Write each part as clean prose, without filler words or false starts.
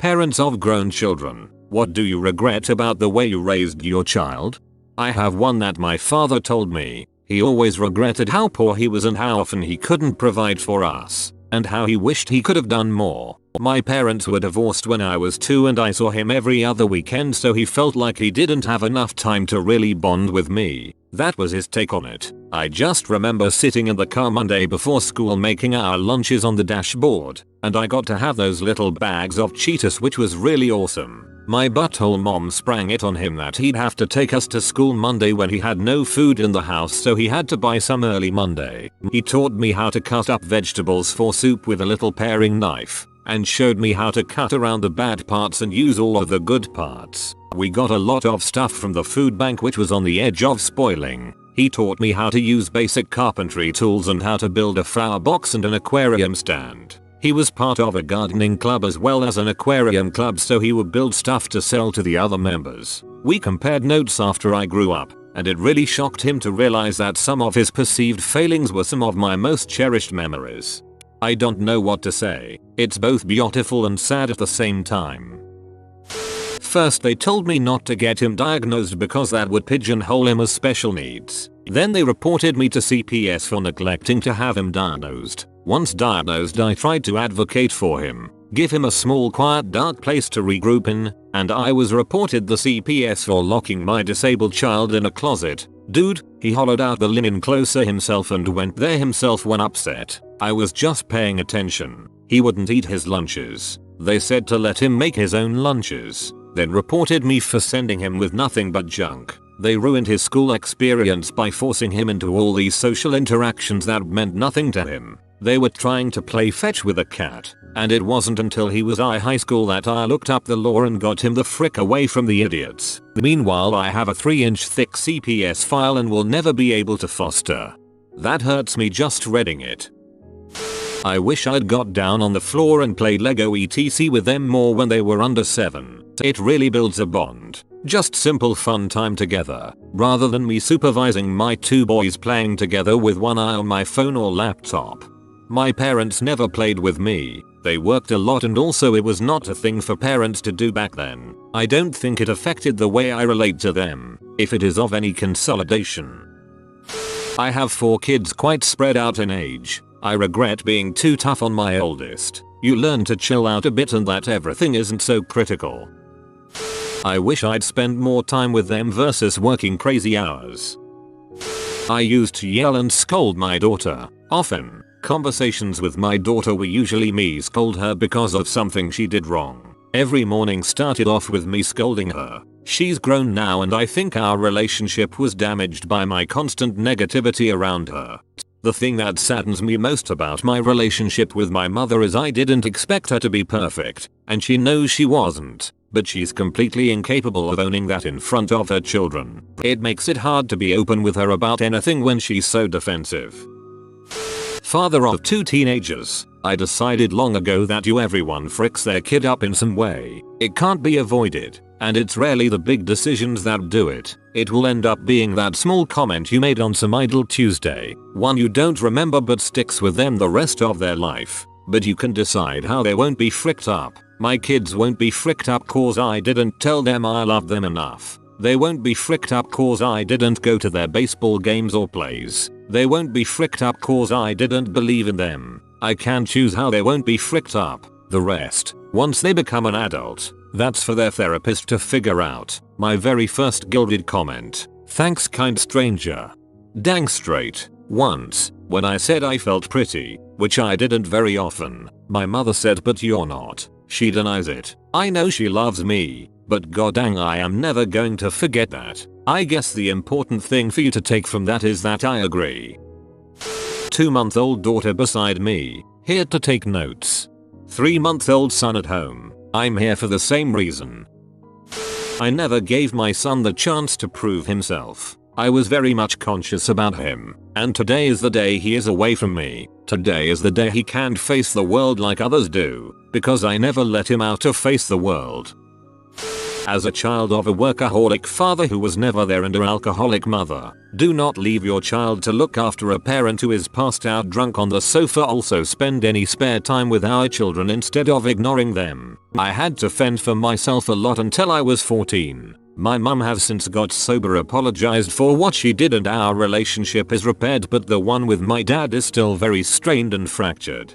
Parents of grown children, what do you regret about the way you raised your child? I have one that my father told me. He always regretted how poor he was and how often he couldn't provide for us, and how he wished he could have done more. My parents were divorced when I was 2 and I saw him every other weekend, so he felt like he didn't have enough time to really bond with me. That was his take on it. I just remember sitting in the car Monday before school making our lunches on the dashboard, and I got to have those little bags of Cheetos, which was really awesome. My butthole mom sprang it on him that he'd have to take us to school Monday when he had no food in the house, so he had to buy some early Monday. He taught me how to cut up vegetables for soup with a little paring knife, and showed me how to cut around the bad parts and use all of the good parts. We got a lot of stuff from the food bank which was on the edge of spoiling. He taught me how to use basic carpentry tools and how to build a flower box and an aquarium stand. He was part of a gardening club as well as an aquarium club, so he would build stuff to sell to the other members. We compared notes after I grew up, and it really shocked him to realize that some of his perceived failings were some of my most cherished memories. I don't know what to say. It's both beautiful and sad at the same time. First they told me not to get him diagnosed because that would pigeonhole him as special needs. Then they reported me to CPS for neglecting to have him diagnosed. Once diagnosed, I tried to advocate for him, give him a small quiet dark place to regroup in, and I was reported the CPS for locking my disabled child in a closet. Dude, he hollowed out the linen closer himself and went there himself when upset. I was just paying attention. He wouldn't eat his lunches. They said to let him make his own lunches. Then reported me for sending him with nothing but junk. They ruined his school experience by forcing him into all these social interactions that meant nothing to him. They were trying to play fetch with a cat, and it wasn't until he was in high school that I looked up the law and got him the frick away from the idiots. Meanwhile, I have a 3-inch thick CPS file and will never be able to foster. That hurts me just reading it. I wish I'd got down on the floor and played Lego etc with them more when they were under 7. It really builds a bond. Just simple fun time together, rather than me supervising my 2 boys playing together with one eye on my phone or laptop. My parents never played with me. They worked a lot and also it was not a thing for parents to do back then. I don't think it affected the way I relate to them, if it is of any consolidation. I have 4 kids quite spread out in age. I regret being too tough on my oldest. You learn to chill out a bit and that everything isn't so critical. I wish I'd spend more time with them versus working crazy hours. I used to yell and scold my daughter, often. Conversations with my daughter were usually me scold her because of something she did wrong. Every morning started off with me scolding her. She's grown now and I think our relationship was damaged by my constant negativity around her. The thing that saddens me most about my relationship with my mother is I didn't expect her to be perfect, and she knows she wasn't, but she's completely incapable of owning that in front of her children. It makes it hard to be open with her about anything when she's so defensive. Father of 2 teenagers, I decided long ago that everyone fricks their kid up in some way. It can't be avoided, and it's rarely the big decisions that do it. It will end up being that small comment you made on some idle Tuesday, one you don't remember but sticks with them the rest of their life. But you can decide how they won't be fricked up. My kids won't be fricked up cause I didn't tell them I love them enough. They won't be fricked up cause I didn't go to their baseball games or plays. They won't be fricked up cause I didn't believe in them. I can choose how they won't be fricked up. The rest, once they become an adult, that's for their therapist to figure out. My very first gilded comment. Thanks, kind stranger. Dang straight. Once, when I said I felt pretty, which I didn't very often, my mother said, but you're not. She denies it. I know she loves me, but goddang I am never going to forget that. I guess the important thing for you to take from that is that I agree. 2-month-old daughter beside me, here to take notes. 3-month-old son at home, I'm here for the same reason. I never gave my son the chance to prove himself. I was very much conscious about him, and today is the day he is away from me. Today is the day he can't face the world like others do, because I never let him out to face the world. As a child of a workaholic father who was never there and an alcoholic mother, do not leave your child to look after a parent who is passed out drunk on the sofa. Also spend any spare time with our children instead of ignoring them. I had to fend for myself a lot until I was 14. My mum has since got sober, apologized for what she did, and our relationship is repaired, but the one with my dad is still very strained and fractured.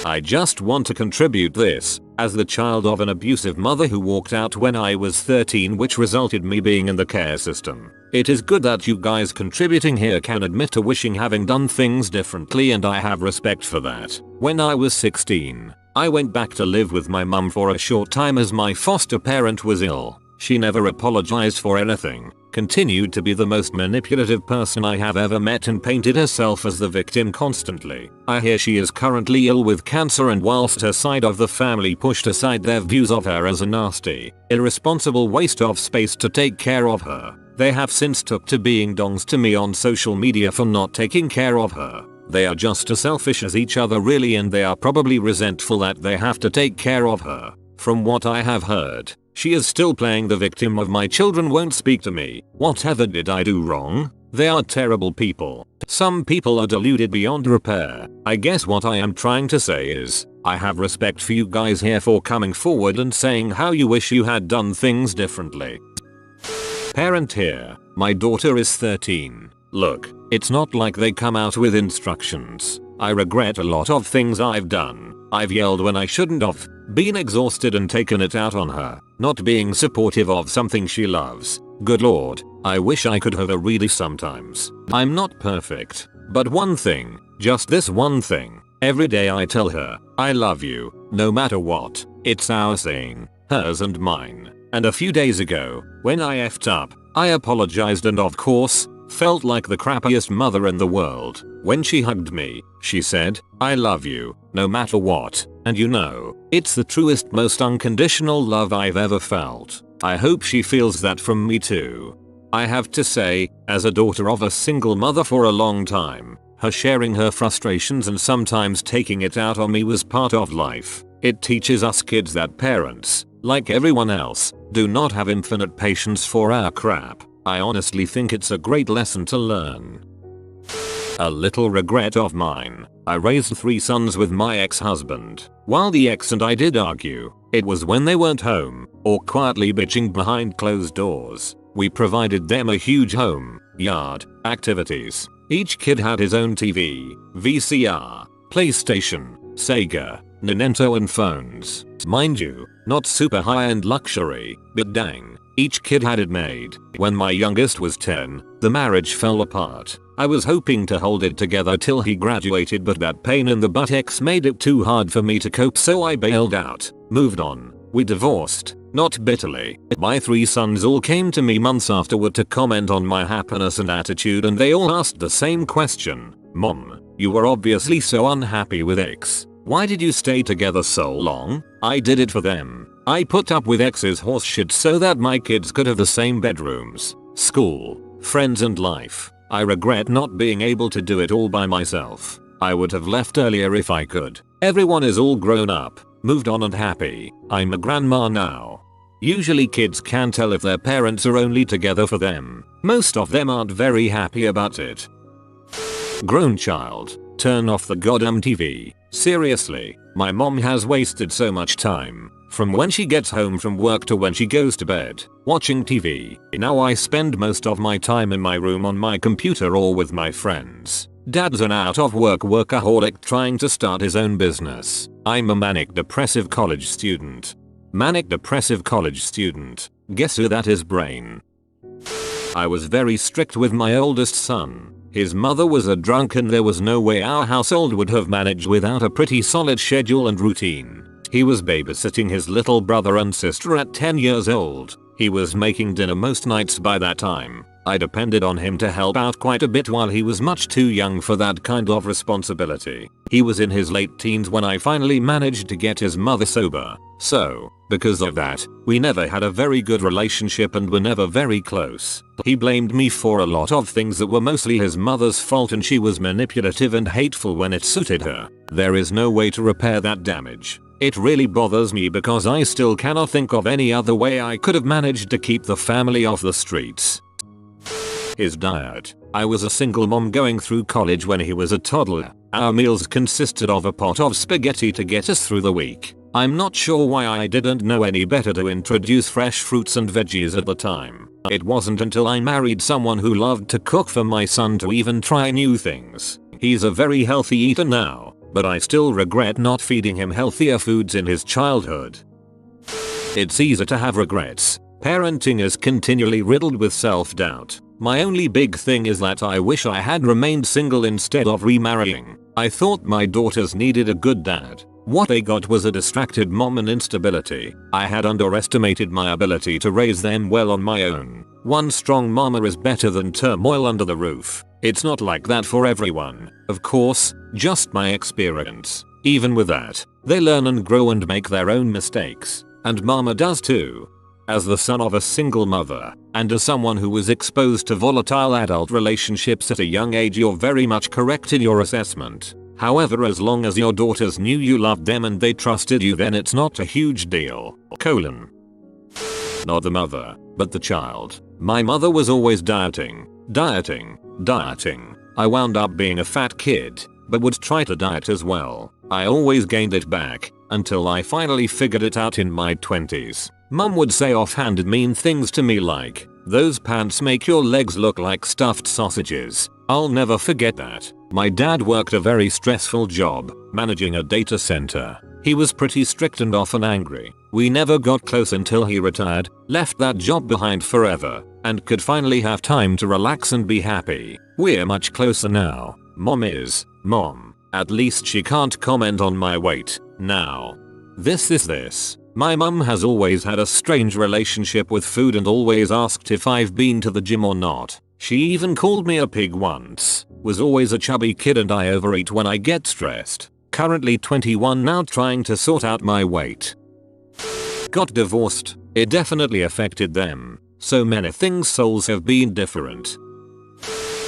I just want to contribute this, as the child of an abusive mother who walked out when I was 13, which resulted me being in the care system. It is good that you guys contributing here can admit to wishing having done things differently, and I have respect for that. When I was 16, I went back to live with my mum for a short time as my foster parent was ill. She never apologized for anything, continued to be the most manipulative person I have ever met, and painted herself as the victim constantly. I hear she is currently ill with cancer, and whilst her side of the family pushed aside their views of her as a nasty, irresponsible waste of space to take care of her, they have since took to being dongs to me on social media for not taking care of her. They are just as selfish as each other really, and they are probably resentful that they have to take care of her. From what I have heard, she is still playing the victim of my children won't speak to me. Whatever did I do wrong? They are terrible people. Some people are deluded beyond repair. I guess what I am trying to say is, I have respect for you guys here for coming forward and saying how you wish you had done things differently. Parent here. My daughter is 13. Look, it's not like they come out with instructions. I regret a lot of things I've done. I've yelled when I shouldn't have, been exhausted and taken it out on her, not being supportive of something she loves. Good lord, I wish I could have her really sometimes. I'm not perfect, but one thing, just this one thing, every day I tell her, I love you, no matter what. It's our saying, hers and mine. And a few days ago, when I effed up, I apologized and of course, felt like the crappiest mother in the world. When she hugged me, she said, I love you, no matter what, and you know, it's the truest, most unconditional love I've ever felt. I hope she feels that from me too. I have to say, as a daughter of a single mother for a long time, her sharing her frustrations and sometimes taking it out on me was part of life. It teaches us kids that parents, like everyone else, do not have infinite patience for our crap. I honestly think it's a great lesson to learn. A little regret of mine. I raised 3 sons with my ex-husband. While the ex and I did argue, it was when they weren't home, or quietly bitching behind closed doors. We provided them a huge home, yard, activities. Each kid had his own TV, VCR, PlayStation, Sega, Nintendo and phones. Mind you, not super high-end luxury, but dang, each kid had it made. When my youngest was 10, the marriage fell apart. I was hoping to hold it together till he graduated, but that pain in the buttocks made it too hard for me to cope, so I bailed out, moved on. We divorced, not bitterly. My 3 sons all came to me months afterward to comment on my happiness and attitude, and they all asked the same question. Mom, you were obviously so unhappy with X. Why did you stay together so long? I did it for them. I put up with X's horseshit so that my kids could have the same bedrooms, school, friends and life. I regret not being able to do it all by myself. I would have left earlier if I could. Everyone is all grown up, moved on and happy. I'm a grandma now. Usually kids can tell if their parents are only together for them. Most of them aren't very happy about it. Grown child, turn off the goddamn TV. Seriously, my mom has wasted so much time. From when she gets home from work to when she goes to bed, watching TV. Now I spend most of my time in my room on my computer or with my friends. Dad's an out of work workaholic trying to start his own business. I'm a manic depressive college student. Manic depressive college student. Guess who that is, brain? I was very strict with my oldest son. His mother was a drunk and there was no way our household would have managed without a pretty solid schedule and routine. He was babysitting his little brother and sister at 10 years old. He was making dinner most nights by that time. I depended on him to help out quite a bit while he was much too young for that kind of responsibility. He was in his late teens when I finally managed to get his mother sober. So, because of that, we never had a very good relationship and were never very close. He blamed me for a lot of things that were mostly his mother's fault, and she was manipulative and hateful when it suited her. There is no way to repair that damage. It really bothers me because I still cannot think of any other way I could have managed to keep the family off the streets. His diet. I was a single mom going through college when he was a toddler. Our meals consisted of a pot of spaghetti to get us through the week. I'm not sure why I didn't know any better to introduce fresh fruits and veggies at the time. It wasn't until I married someone who loved to cook for my son to even try new things. He's a very healthy eater now, but I still regret not feeding him healthier foods in his childhood. It's easy to have regrets. Parenting is continually riddled with self-doubt. My only big thing is that I wish I had remained single instead of remarrying. I thought my daughters needed a good dad. What they got was a distracted mom and instability. I had underestimated my ability to raise them well on my own. One strong mama is better than turmoil under the roof. It's not like that for everyone, of course, just my experience. Even with that, they learn and grow and make their own mistakes. And mama does too. As the son of a single mother, and as someone who was exposed to volatile adult relationships at a young age, you're very much correct in your assessment. However, as long as your daughters knew you loved them and they trusted you, then it's not a huge deal. Not the mother, but the child. My mother was always dieting. I wound up being a fat kid, but would try to diet as well. I always gained it back, until I finally figured it out in my 20s. Mum would say offhanded mean things to me like, "Those pants make your legs look like stuffed sausages." I'll never forget that. My dad worked a very stressful job, managing a data center. He was pretty strict and often angry. We never got close until he retired, left that job behind forever, and could finally have time to relax and be happy. We're much closer now. Mom. At least she can't comment on my weight now. This. My mum has always had a strange relationship with food and always asked if I've been to the gym or not. She even called me a pig once. Was always a chubby kid and I overeat when I get stressed. Currently 21 now, trying to sort out my weight. Got divorced. It definitely affected them. So many things, souls have been different.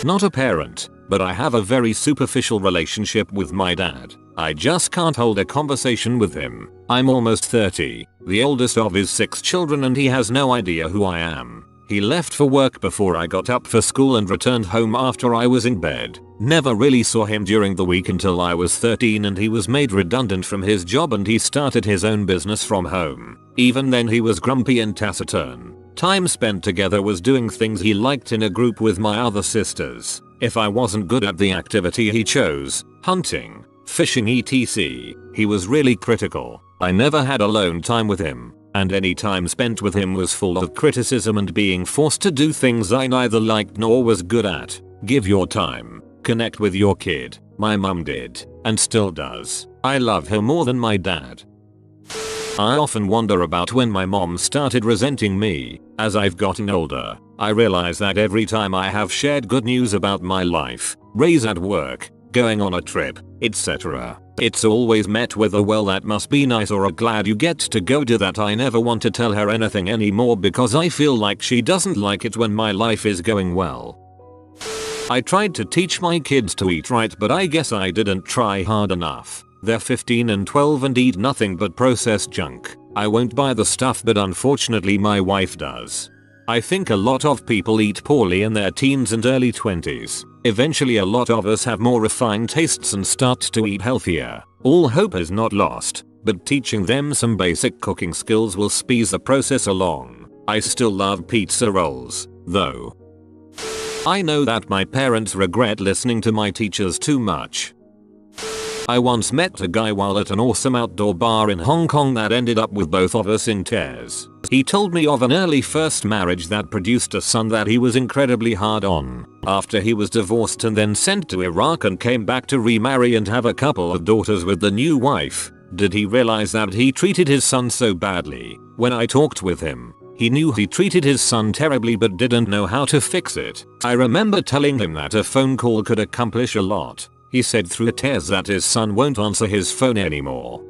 Not a parent, but I have a very superficial relationship with my dad. I just can't hold a conversation with him. I'm almost 30, the oldest of his 6 children, and he has no idea who I am. He left for work before I got up for school and returned home after I was in bed. Never really saw him during the week until I was 13 and he was made redundant from his job and he started his own business from home. Even then he was grumpy and taciturn. Time spent together was doing things he liked in a group with my other sisters. If I wasn't good at the activity he chose, hunting, fishing etc., he was really critical. I never had alone time with him, and any time spent with him was full of criticism and being forced to do things I neither liked nor was good at. Give your time. Connect with your kid. My mum did, and still does. I love her more than my dad. I often wonder about when my mom started resenting me. As I've gotten older, I realize that every time I have shared good news about my life, raise at work, going on a trip, etc., it's always met with a "well, that must be nice" or a "glad you get to go do that." I never want to tell her anything anymore because I feel like she doesn't like it when my life is going well. I tried to teach my kids to eat right, but I guess I didn't try hard enough. They're 15 and 12 and eat nothing but processed junk. I won't buy the stuff, but unfortunately my wife does. I think a lot of people eat poorly in their teens and early 20s. Eventually a lot of us have more refined tastes and start to eat healthier. All hope is not lost, but teaching them some basic cooking skills will speed the process along. I still love pizza rolls, though. I know that my parents regret listening to my teachers too much. I once met a guy while at an awesome outdoor bar in Hong Kong that ended up with both of us in tears. He told me of an early first marriage that produced a son that he was incredibly hard on. After he was divorced and then sent to Iraq and came back to remarry and have a couple of daughters with the new wife, did he realize that he treated his son so badly. When I talked with him, he knew he treated his son terribly but didn't know how to fix it. I remember telling him that a phone call could accomplish a lot. He said through tears that his son won't answer his phone anymore.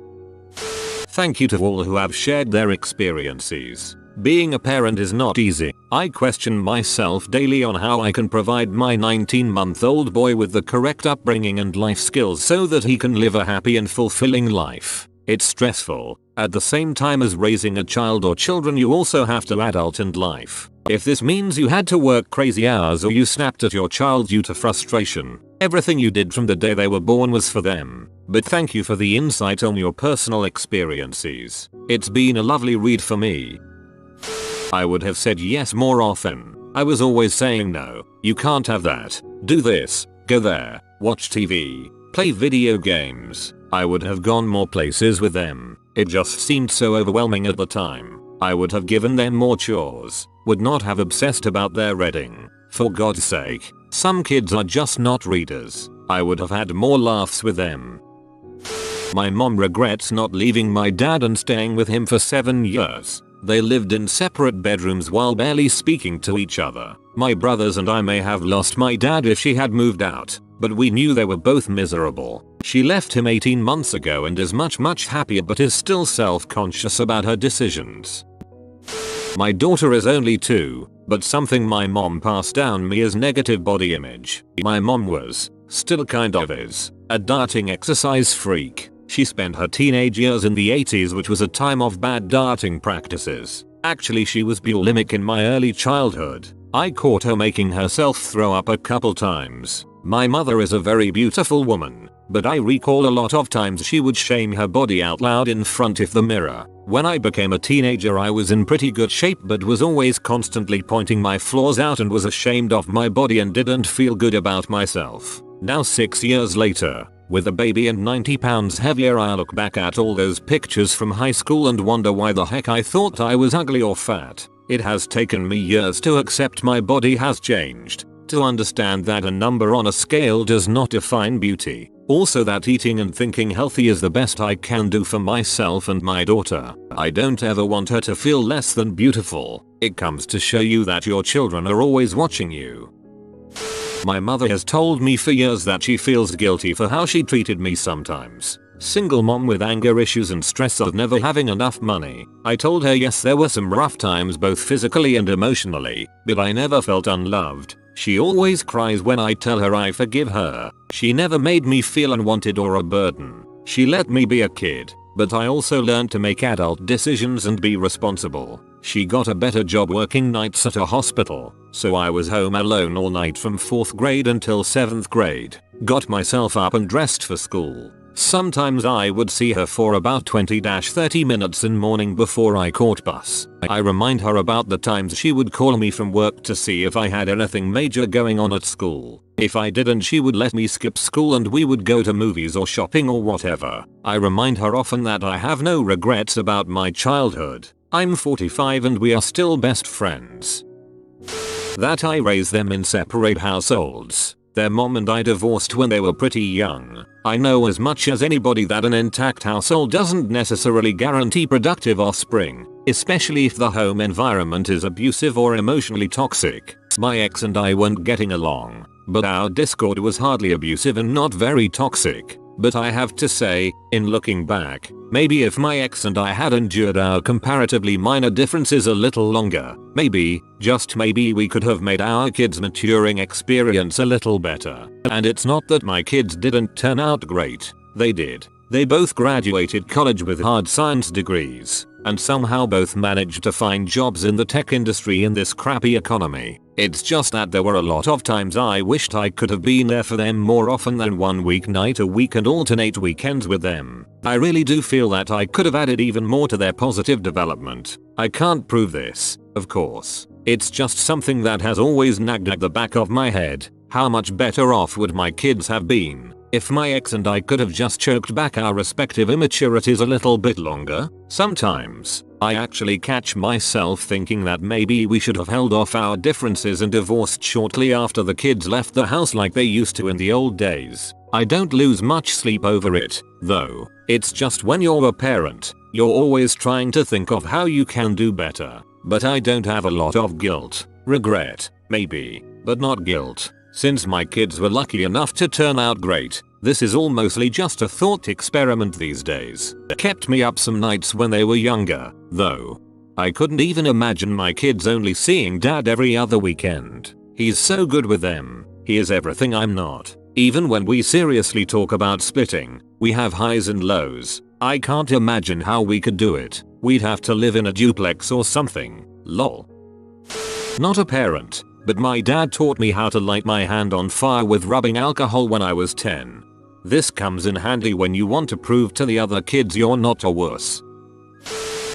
Thank you to all who have shared their experiences. Being a parent is not easy. I question myself daily on how I can provide my 19-month-old boy with the correct upbringing and life skills so that he can live a happy and fulfilling life. It's stressful. At the same time as raising a child or children, you also have to adult in life. If this means you had to work crazy hours or you snapped at your child due to frustration, everything you did from the day they were born was for them. But thank you for the insight on your personal experiences. It's been a lovely read for me. I would have said yes more often. I was always saying no, you can't have that, do this, go there, watch TV, play video games. I would have gone more places with them. It just seemed so overwhelming at the time. I would have given them more chores, would not have obsessed about their reading. For God's sake, some kids are just not readers. I would have had more laughs with them. My mom regrets not leaving my dad and staying with him for 7 years. They lived in separate bedrooms while barely speaking to each other. My brothers and I may have lost my dad if she had moved out, but we knew they were both miserable. She left him 18 months ago and is much happier but is still self-conscious about her decisions. My daughter is only 2, but something my mom passed down me is negative body image. My mom was, still kind of is, a dieting exercise freak. She spent her teenage years in the 80s, which was a time of bad dieting practices. Actually, she was bulimic in my early childhood. I caught her making herself throw up a couple times. My mother is a very beautiful woman, but I recall a lot of times she would shame her body out loud in front of the mirror. When I became a teenager, I was in pretty good shape but was always constantly pointing my flaws out and was ashamed of my body and didn't feel good about myself. Now 6 years later, with a baby and 90 pounds heavier, I look back at all those pictures from high school and wonder why the heck I thought I was ugly or fat. It has taken me years to accept my body has changed, to understand that a number on a scale does not define beauty. Also that eating and thinking healthy is the best I can do for myself and my daughter. I don't ever want her to feel less than beautiful. It comes to show you that your children are always watching you. My mother has told me for years that she feels guilty for how she treated me sometimes. Single mom with anger issues and stress of never having enough money. I told her yes, there were some rough times both physically and emotionally, but I never felt unloved. She always cries when I tell her I forgive her. She never made me feel unwanted or a burden. She let me be a kid, but I also learned to make adult decisions and be responsible. She got a better job working nights at a hospital, so I was home alone all night from 4th grade until 7th grade. Got myself up and dressed for school. Sometimes I would see her for about 20-30 minutes in morning before I caught bus. I remind her about the times she would call me from work to see if I had anything major going on at school. If I didn't, she would let me skip school and we would go to movies or shopping or whatever. I remind her often that I have no regrets about my childhood. I'm 45 and we are still best friends. That I raised them in separate households. Their mom and I divorced when they were pretty young. I know as much as anybody that an intact household doesn't necessarily guarantee productive offspring, especially if the home environment is abusive or emotionally toxic. My ex and I weren't getting along, but our discord was hardly abusive and not very toxic. But I have to say, in looking back, maybe if my ex and I had endured our comparatively minor differences a little longer, maybe, just maybe, we could have made our kids' maturing experience a little better. And it's not that my kids didn't turn out great, they did. They both graduated college with hard science degrees, and somehow both managed to find jobs in the tech industry in this crappy economy. It's just that there were a lot of times I wished I could have been there for them more often than one weeknight a week and alternate weekends with them. I really do feel that I could have added even more to their positive development. I can't prove this, of course. It's just something that has always nagged at the back of my head. How much better off would my kids have been if my ex and I could have just choked back our respective immaturities a little bit longer? Sometimes, I actually catch myself thinking that maybe we should have held off our differences and divorced shortly after the kids left the house like they used to in the old days. I don't lose much sleep over it, though. It's just when you're a parent, you're always trying to think of how you can do better. But I don't have a lot of guilt. Regret, maybe, but not guilt. Since my kids were lucky enough to turn out great, this is all mostly just a thought experiment these days. Kept me up some nights when they were younger, though. I couldn't even imagine my kids only seeing dad every other weekend. He's so good with them. He is everything I'm not. Even when we seriously talk about splitting, we have highs and lows. I can't imagine how we could do it. We'd have to live in a duplex or something. Lol. Not a parent, but my dad taught me how to light my hand on fire with rubbing alcohol when I was 10. This comes in handy when you want to prove to the other kids you're not a wuss.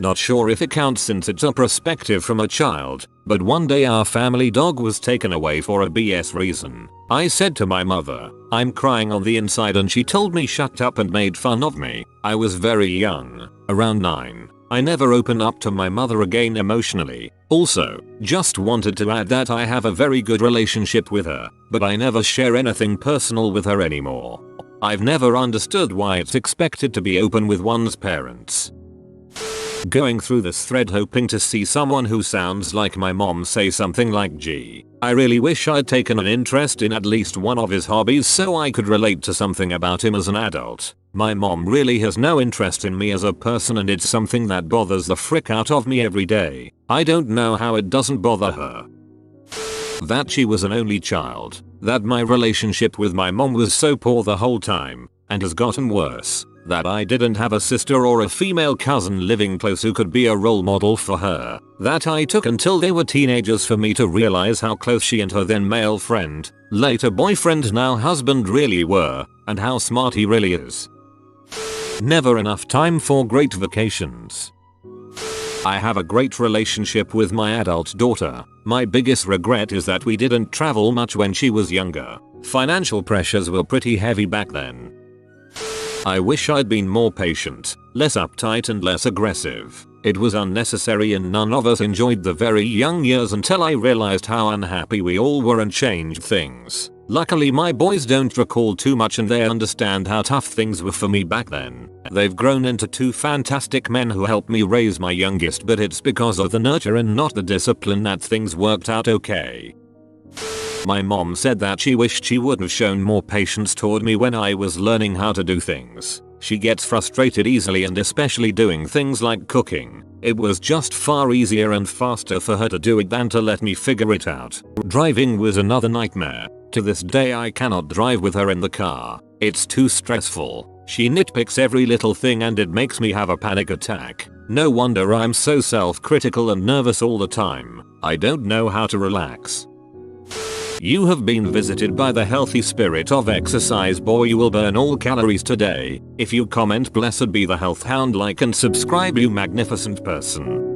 Not sure if it counts since it's a perspective from a child, but one day our family dog was taken away for a BS reason. I said to my mother, "I'm crying on the inside," and she told me shut up and made fun of me. I was very young, around 9. I never opened up to my mother again emotionally. Also, just wanted to add that I have a very good relationship with her, but I never share anything personal with her anymore. I've never understood why it's expected to be open with one's parents. Going through this thread hoping to see someone who sounds like my mom say something like, "Gee, I really wish I'd taken an interest in at least one of his hobbies so I could relate to something about him as an adult. My mom really has no interest in me as a person, and it's something that bothers the frick out of me every day. I don't know how it doesn't bother her. That she was an only child, that my relationship with my mom was so poor the whole time, and has gotten worse, that I didn't have a sister or a female cousin living close who could be a role model for her, that I took until they were teenagers for me to realize how close she and her then male friend, later boyfriend now husband really were, and how smart he really is. Never enough time for great vacations. I have a great relationship with my adult daughter. My biggest regret is that we didn't travel much when she was younger. Financial pressures were pretty heavy back then. I wish I'd been more patient, less uptight and less aggressive. It was unnecessary and none of us enjoyed the very young years until I realized how unhappy we all were and changed things. Luckily my boys don't recall too much and they understand how tough things were for me back then. They've grown into two fantastic men who helped me raise my youngest, but it's because of the nurture and not the discipline that things worked out okay. My mom said that she wished she would have shown more patience toward me when I was learning how to do things. She gets frustrated easily, and especially doing things like cooking. It was just far easier and faster for her to do it than to let me figure it out. Driving was another nightmare. To this day I cannot drive with her in the car. It's too stressful. She nitpicks every little thing and it makes me have a panic attack. No wonder I'm so self-critical and nervous all the time. I don't know how to relax. You have been visited by the healthy spirit of exercise. Boy, you will burn all calories today. If you comment "Blessed be the health hound," like and subscribe, you magnificent person.